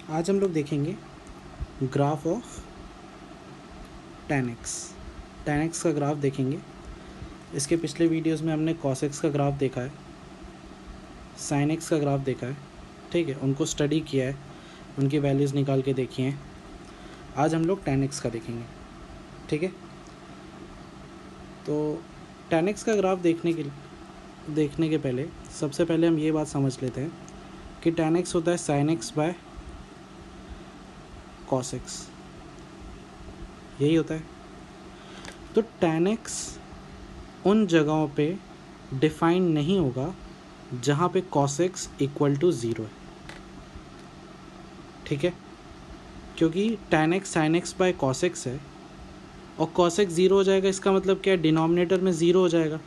आज हम लोग देखेंगे graph of tan x। tan x का ग्राफ देखेंगे। इसके पिछले वीडियोस में हमने cos x का ग्राफ देखा है, sin x का ग्राफ देखा है, ठीक है, उनको स्टडी किया है, उनकी वैल्यूज़ निकाल के देखी हैं। आज हम लोग tan x का देखेंगे, ठीक है। तो tan x का ग्राफ देखने के पहले सबसे पहले हम ये बात समझ लेते हैं कि tan x होता है sin x by cos x, यही होता है। तो tan x उन जगहों पे डिफाइन नहीं होगा जहाँ पे cos x इक्वल टू 0 है, ठीक है, क्योंकि tan x sin x by cos x है और cos x 0 हो जाएगा। इसका मतलब क्या है, डिनोमिनेटर में 0 हो जाएगा।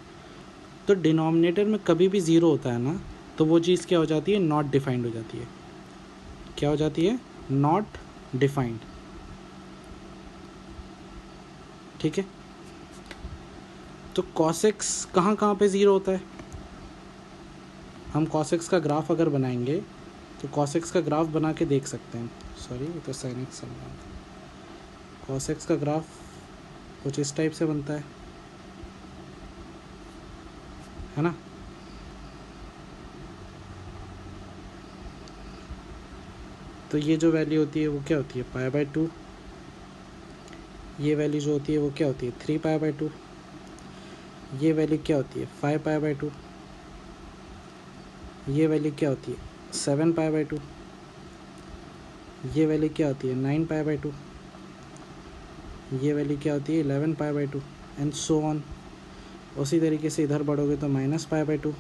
तो डिनोमिनेटर में कभी भी 0 होता है ना, तो वो चीज़ क्या हो जाती है, नॉट डिफाइंड हो जाती है। क्या हो जाती है, नॉट डिफाइंड, ठीक है। तो cos x कहाँ कहाँ पे 0 होता है। हम cos x का ग्राफ अगर बनाएंगे तो cos x का ग्राफ बना के देख सकते हैं। सॉरी, ये तो sin x बना था। cos x का ग्राफ कुछ इस टाइप से बनता है ना। तो ये जो वैल्यू होती है वो क्या होती है, π/2। ये वैल्यू जो होती है वो क्या होती है, 3π/2। ये वैल्यू क्या होती है, 5π/2। ये वैल्यू क्या होती है, 7π/2। ये वैल्यू क्या होती है, 9π/2। ये वैल्यू क्या होती है, 11π/2 एंड सो ऑन। उसी तरीके से इधर बढ़ोगे तो -π/2।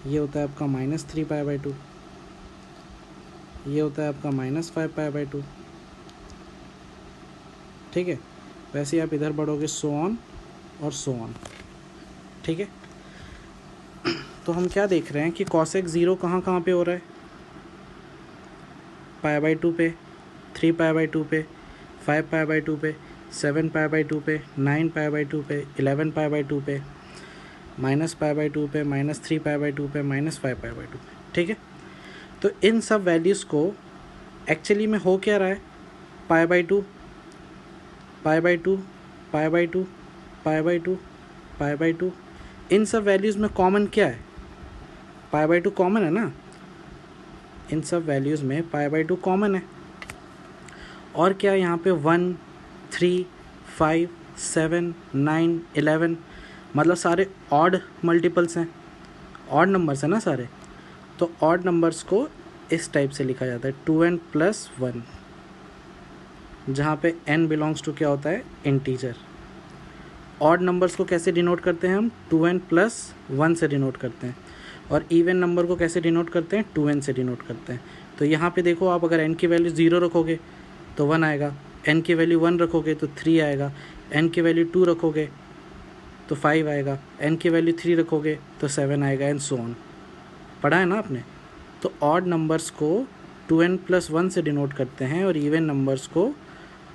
ये होता है आपका -3π/2। ये होता है आपका -5π/2, ठीक है। वैसे ही आप इधर बढ़ोगे, सो ऑन और सो ऑन, ठीक है। तो हम क्या देख रहे हैं कि cos x 0 कहाँ कहाँ पे हो रहा है, π/2 पे, 3π/2 पे, 5π/2 पे, 7π/2 पे, 9π/2 पे, 11π/2 पे, -π/2 पे, -3π/2 पे, -5π/2 पे, ठीक है। तो इन सब वैल्यूज़ को एक्चुअली में हो क्या रहा है, π/2, π/2, π/2, π/2, π/2, इन सब वैल्यूज़ में कॉमन क्या है, π/2 कॉमन है ना। इन सब वैल्यूज़ में π/2 कॉमन है। और क्या यहाँ पे 1, 3, 5, 7, 9, 11 मतलब सारे ऑड मल्टीपल्स हैं, ऑड नंबर्स हैं ना सारे। तो ऑड नंबर्स को इस टाइप से लिखा जाता है, 2n+1, जहाँ पे n बिलोंग्स टू क्या होता है, इंटीजर। ऑड नंबर्स को कैसे डिनोट करते हैं हम, 2n+1 से डिनोट करते हैं। और इवन नंबर को कैसे डिनोट करते हैं, 2n से डिनोट करते हैं। तो यहाँ पे देखो, आप अगर n की वैल्यू 0 रखोगे तो 1 आएगा, n की वैल्यू 1 रखोगे तो 3 आएगा, n की वैल्यू 2 रखोगे तो 5 आएगा, n की वैल्यू 3 रखोगे तो 7 आएगा एंड सो ऑन। पढ़ा है ना आपने। तो ऑड नंबर्स को 2n+1 से डिनोट करते हैं और इवन नंबर्स को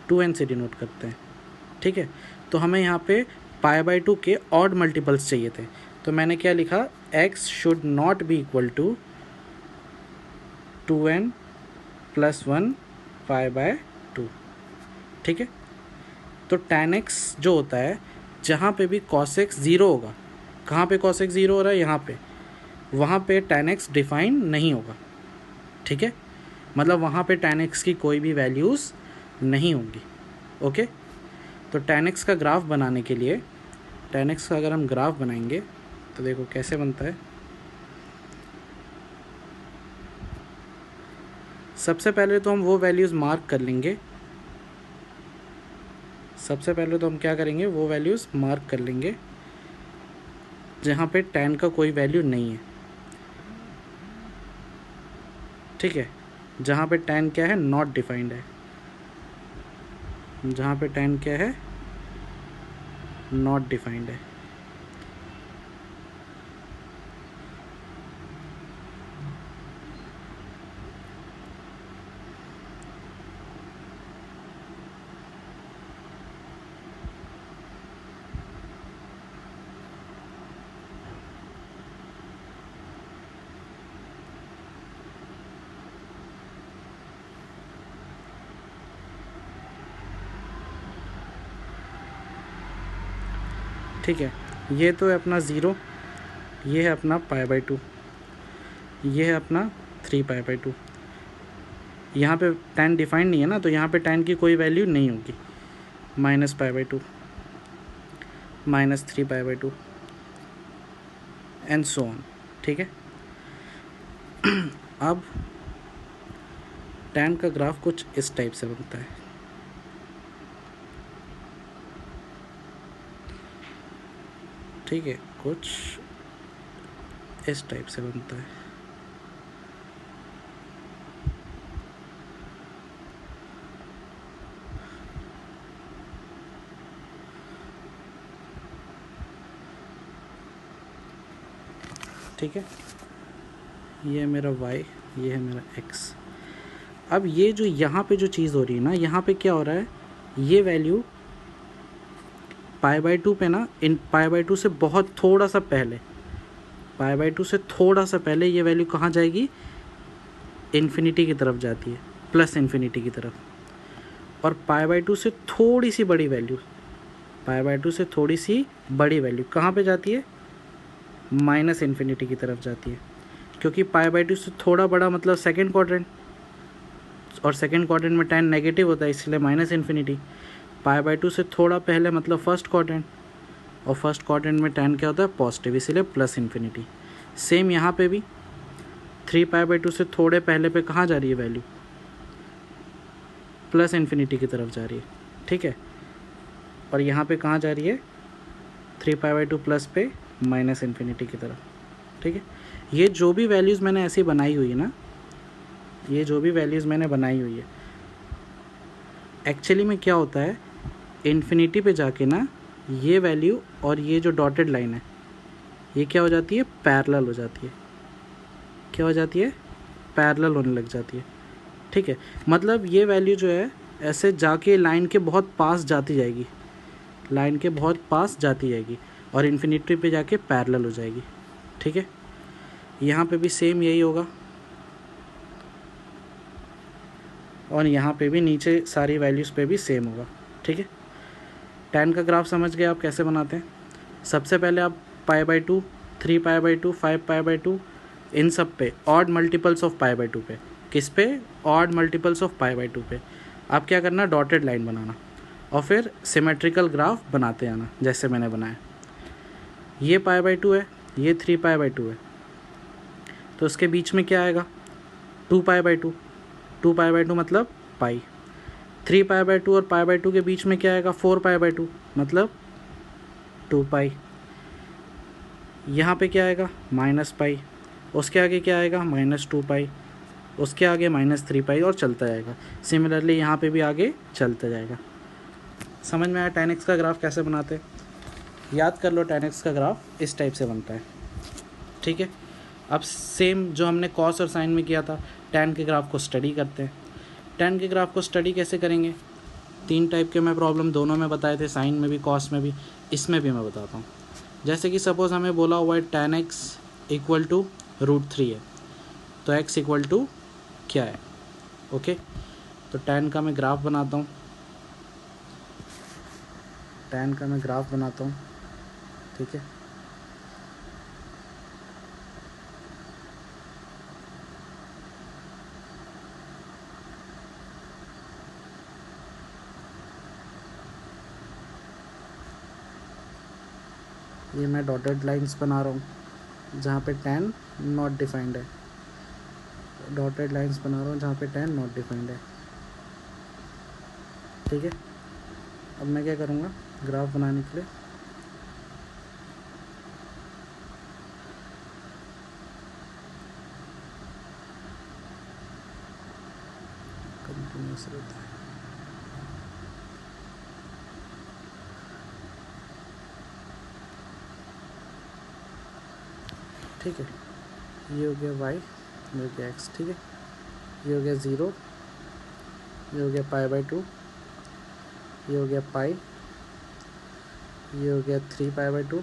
2n से डिनोट करते हैं, ठीक है। तो हमें यहाँ पे π/2 के ऑड मल्टीपल्स चाहिए थे। तो मैंने क्या लिखा, x should not be equal to 2n+1 π/2, ठीक है। तो tan x जो होता है, जहाँ पे भी cos x 0 होगा, कहाँ पे cos x 0 हो रहा है, यहाँ पे, वहाँ पे tan x डिफाइन नहीं होगा, ठीक है। मतलब वहाँ पे tan x की कोई भी वैल्यूज़ नहीं होंगी, ओके। तो tan x का ग्राफ बनाने के लिए, tan x का अगर हम ग्राफ बनाएंगे तो देखो कैसे बनता है। सबसे पहले तो हम वो वैल्यूज़ मार्क कर लेंगे। सबसे पहले तो हम क्या करेंगे, वो वैल्यूज़ मार्क कर लेंगे जहाँ पे tan का कोई वैल्यू नहीं है, ठीक है। जहाँ पे tan क्या है, नॉट डिफाइंड है। जहाँ पे tan क्या है, नॉट डिफाइंड है। ठीक है। ये तो है अपना 0, ये है अपना π/2, ये है अपना 3π/2। यहाँ पे tan डिफाइंड नहीं है ना, तो यहाँ पे tan की कोई वैल्यू नहीं होगी। -π/2, -3π/2 एंड सो ऑन। ठीक है। अब tan का ग्राफ कुछ इस टाइप से बनता है। ठीक है, कुछ इस टाइप से बनता है। ठीक है, ये मेरा y, ये है मेरा x। अब ये जो यहाँ पे जो चीज़ हो रही है ना, यहाँ पे क्या हो रहा है, ये वैल्यू π/2 पे ना, इन π/2 से बहुत थोड़ा सा पहले, π/2 से थोड़ा सा पहले ये वैल्यू कहाँ जाएगी, इन्फिनिटी की तरफ जाती है, प्लस इन्फिनिटी की तरफ। और π/2 से थोड़ी सी बड़ी वैल्यू, π/2 से थोड़ी सी बड़ी वैल्यू कहाँ पे जाती है, माइनस इन्फिनिटी की तरफ जाती है। क्योंकि π/2 से थोड़ा बड़ा मतलब सेकेंड क्वाड्रेंट, और सेकेंड क्वाड्रेंट में tan नेगेटिव होता है, इसलिए माइनस इन्फिनिटी। π/2 से थोड़ा पहले मतलब फर्स्ट क्वाड्रेंट, और फर्स्ट क्वाड्रेंट में tan क्या होता है, पॉजिटिव, इसीलिए प्लस इन्फिनिटी। सेम यहाँ पे भी 3π/2 से थोड़े पहले पे कहाँ जा रही है वैल्यू, प्लस इन्फिनिटी की तरफ जा रही है। ठीक है, और यहाँ पे कहाँ जा रही है, 3π/2 प्लस पे माइनस इन्फिनिटी की तरफ। ठीक है, ये जो भी वैल्यूज़ मैंने ऐसी बनाई हुई है ना, ये जो भी वैल्यूज़ मैंने बनाई हुई है, एक्चुअली में क्या होता है, इन्फिनिटी पे जाके ना ये वैल्यू और ये जो डॉटेड लाइन है, ये क्या हो जाती है, पैरेलल हो जाती है। क्या हो जाती है, पैरेलल होने लग जाती है। ठीक है, मतलब ये वैल्यू जो है ऐसे जाके लाइन के बहुत पास जाती जाएगी, लाइन के बहुत पास जाती जाएगी, और इन्फिनिटी पे जाके पैरेलल हो जाएगी। ठीक है, यहाँ पे भी सेम यही होगा, और यहाँ पे भी नीचे सारी वैल्यूज़ पे भी सेम होगा। ठीक है, tan का ग्राफ समझ गए आप कैसे बनाते हैं। सबसे पहले आप π/2, 3π/2, 5π/2 इन सब पे ऑड मल्टीपल्स ऑफ π/2 पे, किस पे, ऑड मल्टीपल्स ऑफ π/2 पे आप क्या करना, डॉटेड लाइन बनाना, और फिर सिमेट्रिकल ग्राफ बनाते आना जैसे मैंने बनाया। ये π/2 है, ये 3π/2 है, तो उसके बीच में क्या आएगा, 2π/2, 2π/2 मतलब पाई। 3π/2 और π/2 के बीच में क्या आएगा, 4π/2 मतलब 2π। यहाँ पे क्या आएगा, -π, उसके आगे क्या आएगा, -2π, उसके आगे -3π, और चलता जाएगा। सिमिलरली यहाँ पे भी आगे चलता जाएगा। समझ में आया tan x का ग्राफ कैसे बनाते हैं, याद कर लो। tan x का ग्राफ इस टाइप से बनता है। ठीक है, अब सेम जो हमने कॉस और साइन में किया था, tan के ग्राफ को स्टडी करते हैं। tan के ग्राफ को स्टडी कैसे करेंगे, 3 टाइप के मैं प्रॉब्लम दोनों में बताए थे, साइन में भी, कॉस में भी, इसमें भी मैं बताता हूँ। जैसे कि सपोज़ हमें बोला हुआ है tan x इक्वल टू √3 है, तो x इक्वल टू क्या है। ओके, तो tan का मैं ग्राफ बनाता हूँ, tan का मैं ग्राफ बनाता हूँ। ठीक है, ये मैं डॉटेड लाइंस बना रहा हूँ जहाँ पे tan नॉट डिफाइंड है, डॉटेड लाइंस बना रहा हूँ जहाँ पे tan नॉट डिफाइंड है। ठीक है, अब मैं क्या करूँगा, ग्राफ बनाने के लिए कंटिन्यूस रहता है। ठीक है, ये हो गया y, ये हो गया x। ठीक है, ये हो गया 0, ये हो गया π/2, ये हो गया पाई, ये हो गया 3π/2,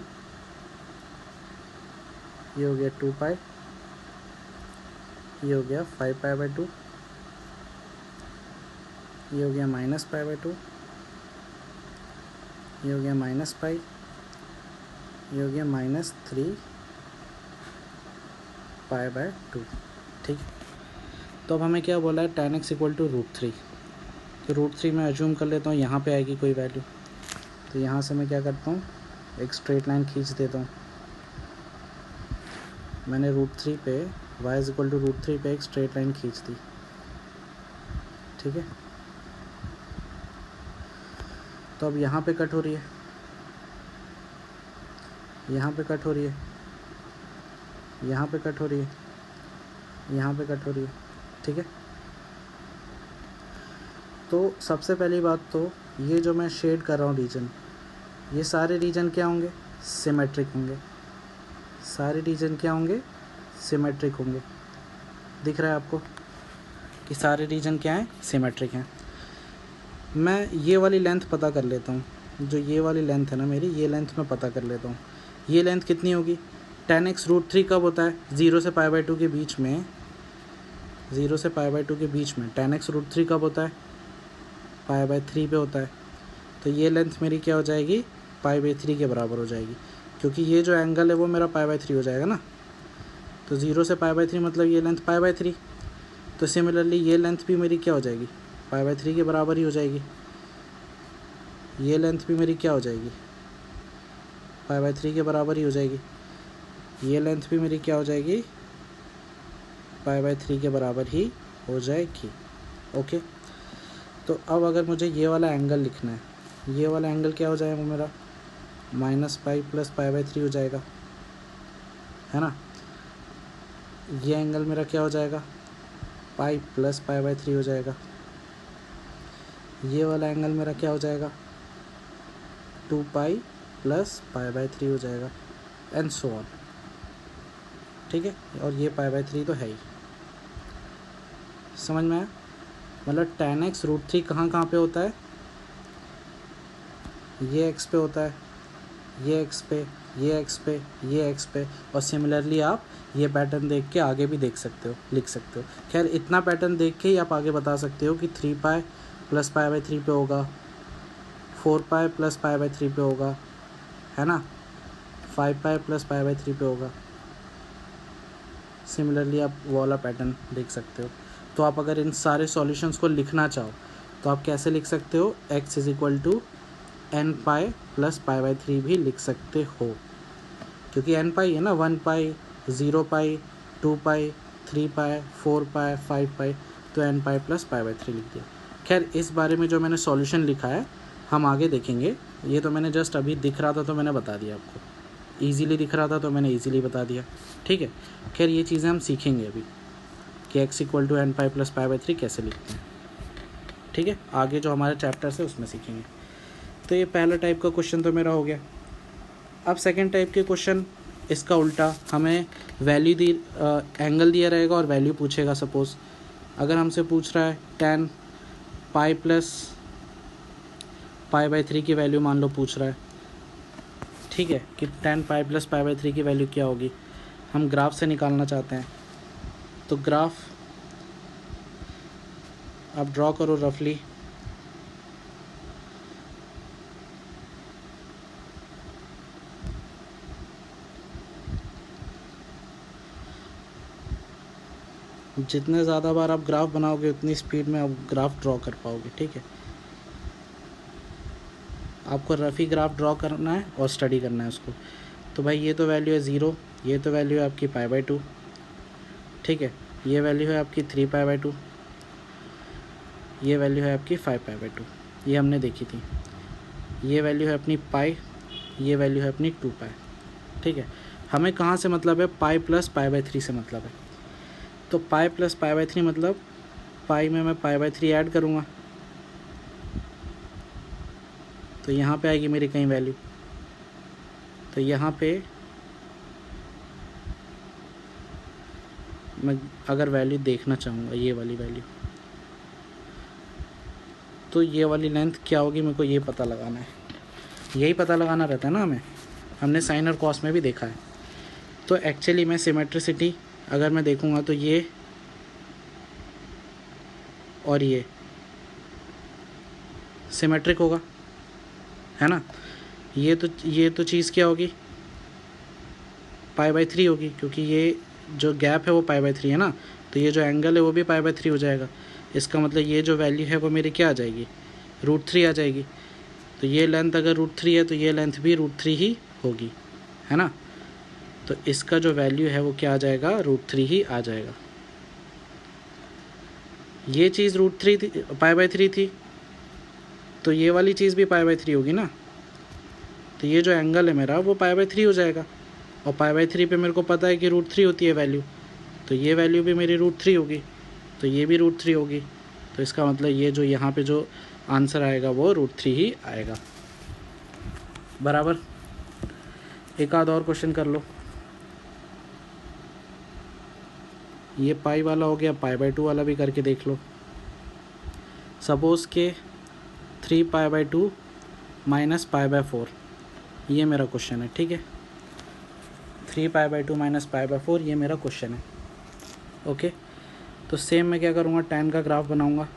ये हो गया 2π, ये हो गया 5π/2, ये हो गया -π/2, ये हो गया -π, ये हो गया -3 π/2। ठीक, तो अब हमें क्या बोला है, tan x = √3। तो √3 मैं अज्यूम कर लेता हूँ यहाँ पे आएगी कोई वैल्यू। तो यहाँ से मैं क्या करता हूँ, एक स्ट्रेट लाइन खींच देता हूँ। मैंने √3 पे y = √3 पे एक स्ट्रेट लाइन खींच दी। ठीक है, तो अब यहाँ पे कट हो रही है, यहाँ पे कट हो रही है, यहाँ पे कट हो रही है, यहाँ पे कट हो रही है। ठीक है, तो सबसे पहली बात तो ये जो मैं शेड कर रहा हूँ रीजन, ये सारे रीजन क्या होंगे, सिमेट्रिक होंगे। सारे रीजन क्या होंगे, सिमेट्रिक होंगे। दिख रहा है आपको कि सारे रीजन क्या हैं, सिमेट्रिक हैं। मैं ये वाली लेंथ पता कर लेता हूँ, जो ये वाली लेंथ है ना मेरी, ये लेंथ मैं पता कर लेता हूँ। ये लेंथ कितनी होगी, tan x √3 कब होता है, 0 से π/2 के बीच में, 0 से π/2 के बीच में tan x √3 कब होता है, π/3 पे होता है। तो ये लेंथ मेरी क्या हो जाएगी, π/3 के बराबर हो जाएगी, क्योंकि ये जो एंगल है वो मेरा π/3 हो जाएगा ना। तो 0 से π/3 मतलब ये लेंथ π/3। तो सिमिलरली ये लेंथ भी मेरी क्या हो जाएगी, π/3 के बराबर ही हो जाएगी। ये लेंथ भी मेरी क्या हो जाएगी, π/3 के बराबर ही हो जाएगी। ये लेंथ भी मेरी क्या हो जाएगी, π/3 के बराबर ही हो जाएगी। ओके, तो अब अगर मुझे ये वाला एंगल लिखना है, ये वाला एंगल क्या हो जाएगा मेरा, -π + π/3 हो जाएगा, है ना। ये एंगल मेरा क्या हो जाएगा, π + π/3 हो जाएगा। ये वाला एंगल मेरा क्या हो जाएगा, 2π + π/3 हो जाएगा, एंड सो ऑन। ठीक है, और ये π/3 तो है ही। समझ में आया, मतलब tan x √3 कहाँ कहाँ पे होता है, ये x पे होता है, ये x पे, ये x पे, ये x पे। और सिमिलरली आप ये पैटर्न देख के आगे भी देख सकते हो, लिख सकते हो। खैर इतना पैटर्न देख के ही आप आगे बता सकते हो कि 3π + π/3 पे होगा, 4π + π/3 पे होगा, है ना, 5π + π/3 पे होगा। सिमिलरली आप वो वाला पैटर्न देख सकते हो। तो आप अगर इन सारे सॉल्यूशंस को लिखना चाहो तो आप कैसे लिख सकते हो, x = nπ + π/3 भी लिख सकते हो, क्योंकि nπ है ना, 1π, 0π, 2π, 3π, 4π, 5π, तो nπ + π/3 लिख दिया। खैर इस बारे में जो मैंने सॉल्यूशन लिखा है हम आगे देखेंगे, ये तो मैंने जस्ट अभी दिख रहा था तो मैंने बता दिया आपको, ईज़िली दिख रहा था तो मैंने ईज़िली बता दिया। ठीक है, खैर ये चीज़ें हम सीखेंगे अभी कि x = nπ + π/3 कैसे लिखते हैं। ठीक है, आगे जो हमारे चैप्टर्स है उसमें सीखेंगे। तो ये पहला टाइप का क्वेश्चन तो मेरा हो गया। अब सेकंड टाइप के क्वेश्चन इसका उल्टा, हमें वैल्यू दी, एंगल दिया रहेगा और वैल्यू पूछेगा। सपोज़ अगर हमसे पूछ रहा है tan π + π/3 की वैल्यू मान लो पूछ रहा है, ठीक है, कि tan π + π/3 की वैल्यू क्या होगी, हम ग्राफ से निकालना चाहते हैं। तो ग्राफ आप ड्रॉ करो रफली। जितने ज़्यादा बार आप ग्राफ बनाओगे उतनी स्पीड में आप ग्राफ ड्रॉ कर पाओगे। ठीक है, आपको रफ़ी ग्राफ ड्रॉ करना है और स्टडी करना है उसको। तो भाई ये तो वैल्यू है 0, ये तो वैल्यू है आपकी π/2, ठीक है, ये वैल्यू है आपकी 3π/2, ये वैल्यू है आपकी 5π/2, ये हमने देखी थी। ये वैल्यू है अपनी पाई, ये वैल्यू है अपनी 2π। ठीक है, हमें कहाँ से मतलब है, पाई + π/3 से मतलब है। तो पाई + π/3 मतलब पाई में मैं π/3 ऐड करूँगा तो यहाँ पे आएगी मेरी कहीं वैल्यू। तो यहाँ पे मैं अगर वैल्यू देखना चाहूँगा, ये वाली वैल्यू, तो ये वाली लेंथ क्या होगी मेरे को ये पता लगाना है। यही पता लगाना रहता है ना हमें, हमने साइन और कॉस में भी देखा है। तो एक्चुअली मैं सिमेट्रिसिटी अगर मैं देखूँगा तो ये और ये सिमेट्रिक होगा, है ना। ये तो चीज़ क्या होगी, π/3 होगी, क्योंकि ये जो गैप है वो π/3 है ना, तो ये जो एंगल है वो भी π/3 हो जाएगा। इसका मतलब ये जो वैल्यू है वो मेरी क्या आ जाएगी, √3 आ जाएगी। तो ये लेंथ अगर √3 है तो ये लेंथ भी √3 ही होगी, है ना। तो इसका जो वैल्यू है वो क्या आ जाएगा, √3 ही आ जाएगा। ये चीज़ √3 थी, π/3 थी, तो ये वाली चीज़ भी π/3 होगी ना। तो ये जो एंगल है मेरा वो π/3 हो जाएगा, और π/3 पे मेरे को पता है कि √3 होती है वैल्यू, तो ये वैल्यू भी मेरी √3 होगी, तो ये भी √3 होगी। तो इसका मतलब ये जो यहाँ पे जो आंसर आएगा वो √3 ही आएगा, बराबर। एक आध और क्वेश्चन कर लो। ये पाई वाला हो गया, π/2 वाला भी करके देख लो। सपोज़ के 3π/2 माइनस π/4, ये मेरा क्वेश्चन है, ठीक है। 3π/2 माइनस π/4 ये मेरा क्वेश्चन है, ओके। तो सेम मैं क्या करूँगा, tan का ग्राफ बनाऊँगा।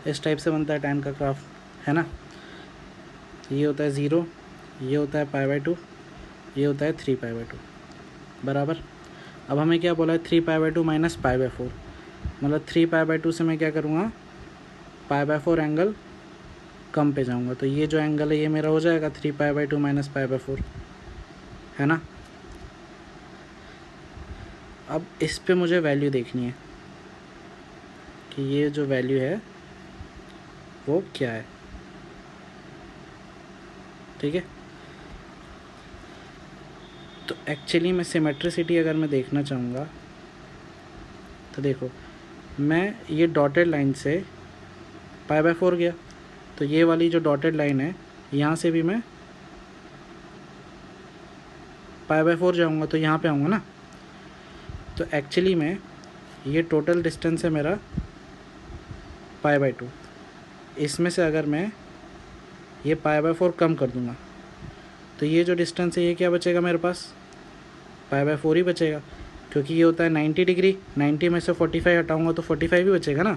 इस टाइप से बनता है tan का ग्राफ, है ना। ये होता है 0, ये होता है π/2, ये होता है 3π/2, बराबर। अब हमें क्या बोला है, 3π/2 माइनस π/4, मतलब 3π/2 से मैं क्या करूँगा, π/4 एंगल कम पे जाऊँगा, तो ये जो एंगल है ये मेरा हो जाएगा 3π/2 माइनस π/4, है ना। अब इस पे मुझे वैल्यू देखनी है कि ये जो वैल्यू है वो क्या है, ठीक है। तो एक्चुअली मैं सिमेट्रिसिटी अगर मैं देखना चाहूँगा तो देखो, मैं ये डॉटेड लाइन से π/4 गया, तो ये वाली जो डॉटेड लाइन है यहाँ से भी मैं π/4 जाऊँगा, तो यहाँ पे आऊँगा ना। तो एक्चुअली में ये टोटल डिस्टेंस है मेरा π/2, इसमें से अगर मैं ये π/4 कम कर दूँगा तो ये जो डिस्टेंस है ये क्या बचेगा मेरे पास, π/4 ही बचेगा, क्योंकि ये होता है 90 डिग्री, 90 में से 45 हटाऊँगा तो 45 ही बचेगा ना।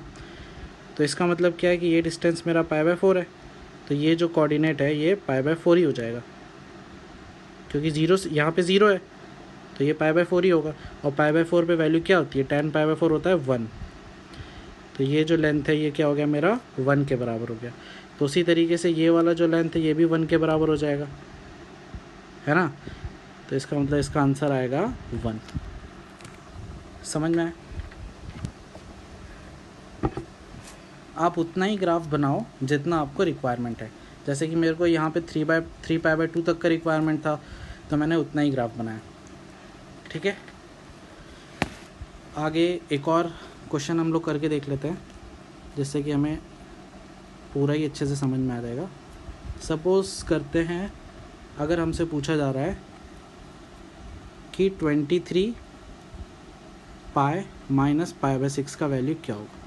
तो इसका मतलब क्या है कि ये डिस्टेंस मेरा π/4 है, तो ये जो कोऑर्डिनेट है ये π/4 ही हो जाएगा, क्योंकि 0 यहाँ पे 0 है तो ये π/4 ही होगा। और π/4 पे वैल्यू क्या होती है, tan π/4 होता है 1, तो ये जो लेंथ है ये क्या हो गया मेरा 1 के बराबर हो गया। तो उसी तरीके से ये वाला जो लेंथ है ये भी 1 के बराबर हो जाएगा, है ना। तो इसका मतलब इसका आंसर आएगा 1। समझ में आए। आप उतना ही ग्राफ बनाओ जितना आपको रिक्वायरमेंट है। जैसे कि मेरे को यहाँ पे 3π/2 तक का रिक्वायरमेंट था तो मैंने उतना ही ग्राफ बनाया, ठीक है। आगे एक और क्वेश्चन हम लोग करके देख लेते हैं, जिससे कि हमें पूरा ही अच्छे से समझ में आ जाएगा। सपोज़ करते हैं अगर हमसे पूछा जा रहा है कि 23 पाई माइनस π/6 का वैल्यू क्या होगा,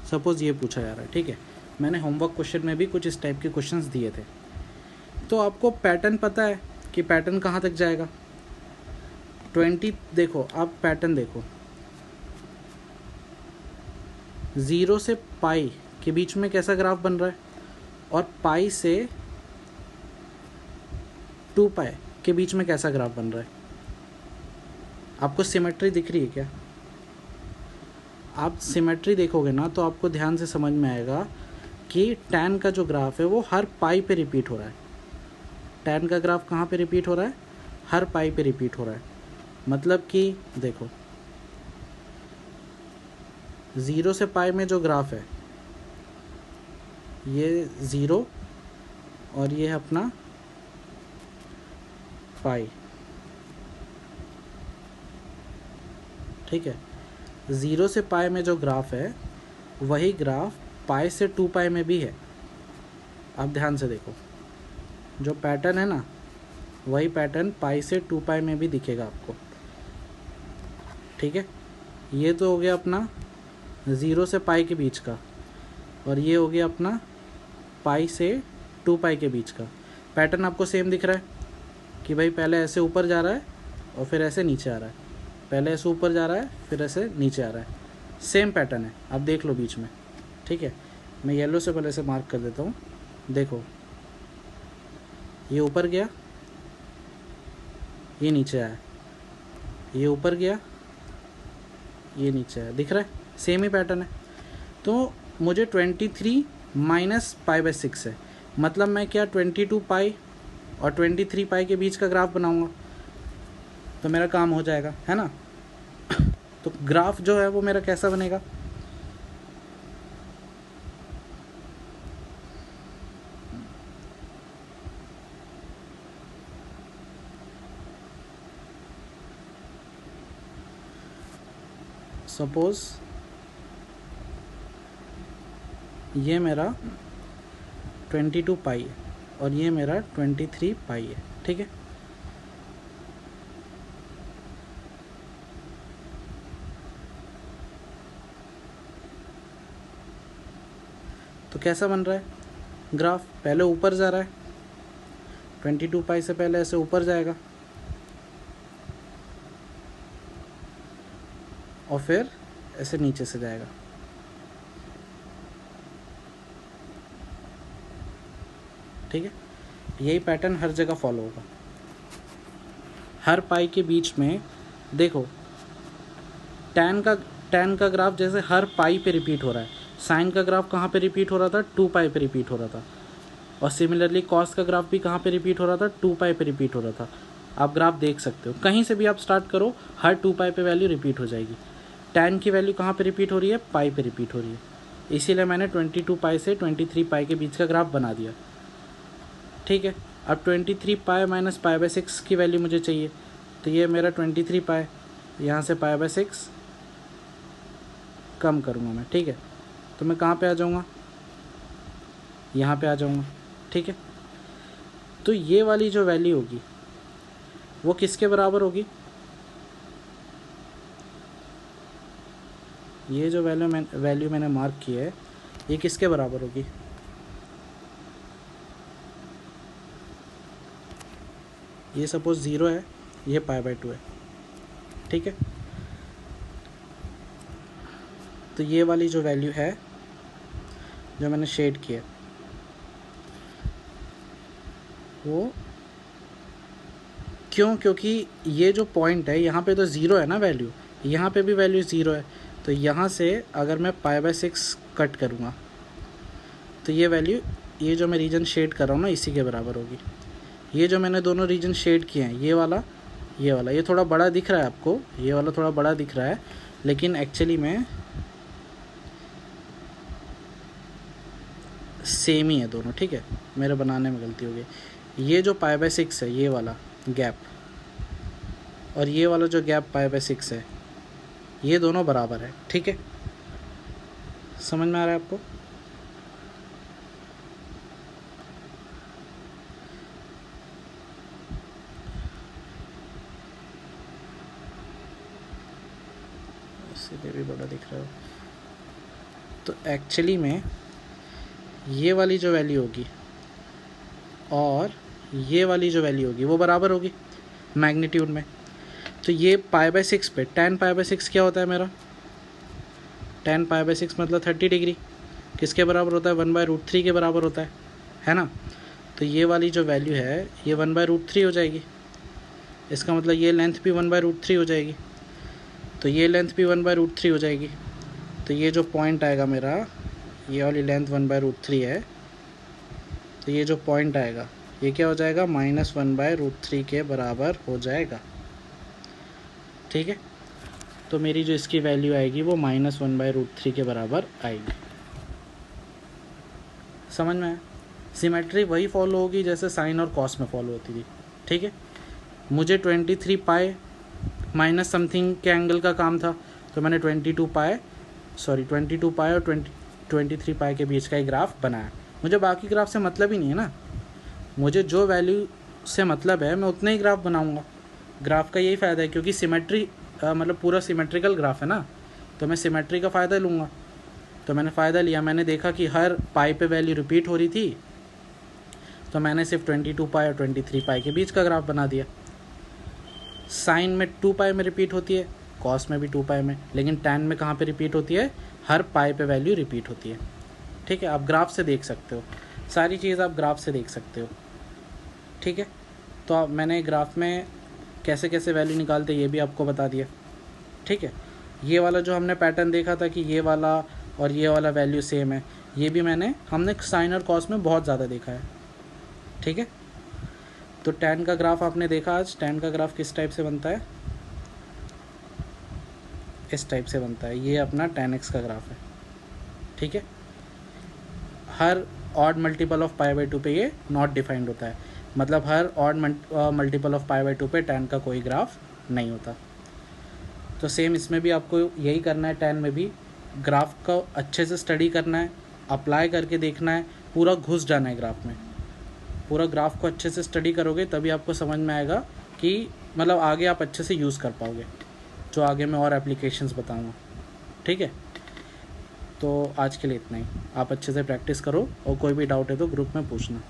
सपोज़ ये पूछा जा रहा है, ठीक है। मैंने होमवर्क क्वेश्चन में भी कुछ इस टाइप के क्वेश्चंस दिए थे। तो आपको पैटर्न पता है कि पैटर्न कहाँ तक जाएगा। 20 देखो, आप पैटर्न देखो, 0 से पाई के बीच में कैसा ग्राफ बन रहा है, और पाई से 2π के बीच में कैसा ग्राफ बन रहा है। आपको सिमेट्री दिख रही है क्या? आप सिमेट्री देखोगे ना तो आपको ध्यान से समझ में आएगा कि tan का जो ग्राफ है वो हर पाई पे रिपीट हो रहा है। tan का ग्राफ कहाँ पे रिपीट हो रहा है, हर पाई पे रिपीट हो रहा है। मतलब कि देखो 0 से पाई में जो ग्राफ है ये 0 और ये है अपना पाई, ठीक है। 0 से पाई में जो ग्राफ है वही ग्राफ पाई से 2π में भी है। आप ध्यान से देखो, जो पैटर्न है ना वही पैटर्न पाई से 2π में भी दिखेगा आपको, ठीक है। ये तो हो गया अपना 0 से पाई के बीच का, और ये हो गया अपना पाई से 2 पाई के बीच का। पैटर्न आपको सेम दिख रहा है कि भाई पहले ऐसे ऊपर जा रहा है और फिर ऐसे नीचे आ रहा है, पहले ऐसे ऊपर जा रहा है फिर ऐसे नीचे आ रहा है, सेम पैटर्न है, आप देख लो बीच में। ठीक है, मैं येलो से पहले से मार्क कर देता हूँ। देखो ये ऊपर गया, ये नीचे आया, ये ऊपर गया, ये नीचे आया, दिख रहा है, सेम ही पैटर्न है। तो मुझे 23 माइनस पाई बाई 6 है, मतलब मैं क्या 22 पाई और 23 पाई के बीच का ग्राफ बनाऊंगा तो मेरा काम हो जाएगा, है ना। तो ग्राफ जो है वो मेरा कैसा बनेगा, सपोज ये मेरा 22 पाई है और ये मेरा 23 पाई है। ठीक है, तो कैसा बन रहा है ग्राफ, पहले ऊपर जा रहा है, 22 पाई से पहले ऐसे ऊपर जाएगा और फिर ऐसे नीचे से जाएगा। ठीक है, यही पैटर्न हर जगह फॉलो होगा। हर पाई के बीच में देखो टैन का ग्राफ जैसे हर पाई पे रिपीट हो रहा है, साइन का ग्राफ कहाँ पे रिपीट हो रहा था, 2 पाई पे रिपीट हो रहा था, और सिमिलरली कॉस का ग्राफ भी कहाँ पे रिपीट हो रहा था, 2 पाई पे रिपीट हो रहा था। आप ग्राफ देख सकते हो, कहीं से भी आप स्टार्ट करो हर 2 पाई पे वैल्यू रिपीट हो जाएगी। टैन की वैल्यू कहाँ पे रिपीट हो रही है, पाई पे रिपीट हो रही है, इसीलिए मैंने 22 पाई से 23 पाई के बीच का ग्राफ बना दिया। ठीक है, अब 23 पाई माइनस पाई बाई 6 की वैल्यू मुझे चाहिए, तो ये मेरा 23 पाई, यहाँ से पाई बाई 6 कम करूँगा मैं। ठीक है, तो मैं कहाँ पे आ जाऊँगा, यहाँ पे आ जाऊँगा। ठीक है, तो ये वाली जो वैल्यू होगी वो किसके बराबर होगी, ये जो वैल्यू मैंने मार्क की है ये किसके बराबर होगी, ये सपोज 0 है, ये पाई बाई 2 है। ठीक है, तो ये वाली जो वैल्यू है जो मैंने शेड की है वो क्यों, क्योंकि ये जो पॉइंट है यहाँ पे तो 0 है ना वैल्यू, यहाँ पे भी वैल्यू 0 है, तो यहाँ से अगर मैं पाई बाई 6 कट करूँगा तो ये वैल्यू, ये जो मैं रीजन शेड कर रहा हूँ ना इसी के बराबर होगी। ये जो मैंने दोनों रीजन शेड किए हैं, ये वाला ये थोड़ा बड़ा दिख रहा है आपको, ये वाला थोड़ा बड़ा दिख रहा है, लेकिन एक्चुअली में सेम ही है दोनों। ठीक है, मेरे बनाने में गलती हो गई। ये जो पाई बाई 6 है ये वाला गैप, और ये वाला जो गैप पाई बाई 6 है, ये दोनों बराबर है। ठीक है, समझ में आ रहा है आपको। इससे भी बड़ा दिख रहा है। तो एक्चुअली में ये वाली जो वैल्यू होगी और ये वाली जो वैल्यू होगी वो बराबर होगी मैग्नीट्यूड में। तो ये पाई बाई 6 पे tan पाई बाई 6 क्या होता है मेरा, tan पाई बाई 6 मतलब 30 डिग्री किसके बराबर होता है, 1/√3 के बराबर होता है ना। तो ये वाली जो वैल्यू है ये 1/√3 हो जाएगी, इसका मतलब ये लेंथ भी 1/√3 हो जाएगी, तो ये लेंथ भी 1/√3 हो जाएगी। तो ये जो पॉइंट आएगा मेरा, ये वाली लेंथ 1/√3 है, तो ये जो पॉइंट आएगा ये क्या हो जाएगा, -1/√3 के बराबर हो जाएगा। ठीक है, तो मेरी जो इसकी वैल्यू आएगी वो -1/√3 के बराबर आएगी। समझ में आया, सिमेट्री वही फॉलो होगी जैसे साइन और कॉस में फॉलो होती थी। ठीक है, मुझे 23 पाई माइनस समथिंग के एंगल का काम था, तो मैंने 22 पाई और 23 पाई के बीच का एक ग्राफ बनाया। मुझे बाकी ग्राफ से मतलब ही नहीं है ना, मुझे जो वैल्यू से मतलब है मैं उतना ही ग्राफ बनाऊंगा। ग्राफ का यही फ़ायदा है क्योंकि सिमेट्री मतलब पूरा सिमेट्रिकल ग्राफ है ना, तो मैं सिमेट्री का फ़ायदा लूँगा। तो मैंने फ़ायदा लिया, मैंने देखा कि हर पाई पे वैल्यू रिपीट हो रही थी, तो मैंने सिर्फ 22 पाई और 23 पाई के बीच का ग्राफ बना दिया। साइन में 2 पाई में रिपीट होती है, कॉस में भी 2 पाई में, लेकिन टैन में कहाँ पे रिपीट होती है, हर पाई पे वैल्यू रिपीट होती है। ठीक है, आप ग्राफ से देख सकते हो, सारी चीज़ आप ग्राफ से देख सकते हो। ठीक है, तो अब मैंने ग्राफ में कैसे कैसे वैल्यू निकालते ये भी आपको बता दिया। ठीक है, ये वाला जो हमने पैटर्न देखा था कि ये वाला और ये वाला वैल्यू सेम है, ये भी हमने साइन और कॉस में बहुत ज़्यादा देखा है। ठीक है, तो टैन का ग्राफ आपने देखा आज। टैन का ग्राफ किस टाइप से बनता है, इस टाइप से बनता है। ये अपना tan x का ग्राफ है। ठीक है, हर odd multiple of pi by 2 पे ये नॉट डिफाइंड होता है, मतलब हर odd multiple of pi by 2 पे टैन का कोई ग्राफ नहीं होता। तो सेम इसमें भी आपको यही करना है, टैन में भी ग्राफ का अच्छे से स्टडी करना है, अप्लाई करके देखना है, पूरा घुस जाना है ग्राफ में। पूरा ग्राफ को अच्छे से स्टडी करोगे तभी आपको समझ में आएगा कि मतलब आगे आप अच्छे से यूज़ कर पाओगे, जो आगे मैं और एप्लीकेशंस बताऊंगा। ठीक है, तो आज के लिए इतना ही। आप अच्छे से प्रैक्टिस करो और कोई भी डाउट है तो ग्रुप में पूछना।